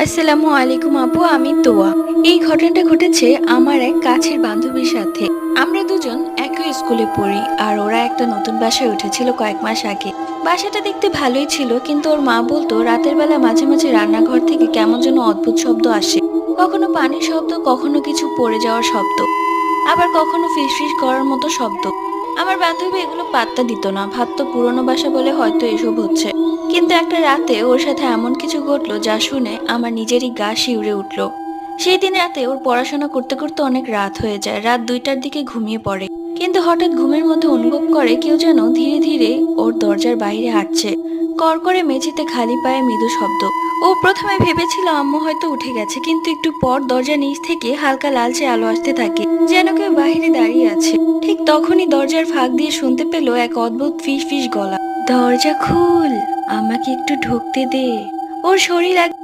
আসসালামু আলাইকুম আপু, আমি তোয়া। এই ঘটনাটা ঘটেছে আমার এক কাছের বান্ধবীর সাথে। আমরা দুজন একই স্কুলে পড়ি, আর ওরা একটা নতুন বাসায় উঠেছিল কয়েক মাস আগে। বাসাটা দেখতে ভালোই ছিল, কিন্তু ওর মা বলতো রাতের বেলা মাঝে মাঝে রান্নাঘর থেকে কেমন যেন অদ্ভুত শব্দ আসে। কখনো পানির শব্দ, কখনো কিছু পড়ে যাওয়ার শব্দ, আবার কখনো ফিসফিস করার মতো শব্দ। আমার বান্ধবী এগুলো পাত্তা দিত না, ভাবতো পুরনো বাসা বলে হয়তো এসব হচ্ছে। কিন্তু একটা রাতে ওর সাথে এমন কিছু ঘটলো যা শুনে আমার নিজেরই গা শিউরে উঠলো। সেই দিন রাতে ওর পড়াশোনা করতে করতে অনেক রাত হয়ে যায়, রাত 2টার দিকে ঘুমিয়ে পড়ে। কিন্তু হঠাৎ ঘুমের মধ্যে অনুভব করে কেউ যেন ধীরে ধীরে ওর দরজার বাইরে হাঁটছে। কড়কড়ে মেঝেতে খালি পায়ে মৃদু শব্দ। ও প্রথমে ভেবেছিল আম্মু হয়তো উঠে গেছে, কিন্তু একটু পর দরজার নিচ থেকে হালকা লালচে আলো আসতে থাকে, যেন কেউ বাইরে দাঁড়িয়ে আছে। ঠিক তখনই দরজার ফাঁক দিয়ে শুনতে পেল এক অদ্ভুত ফিস ফিস গলা। দরজা খুল, আমাকে একটু ঢুকতে দে। ওর শরীর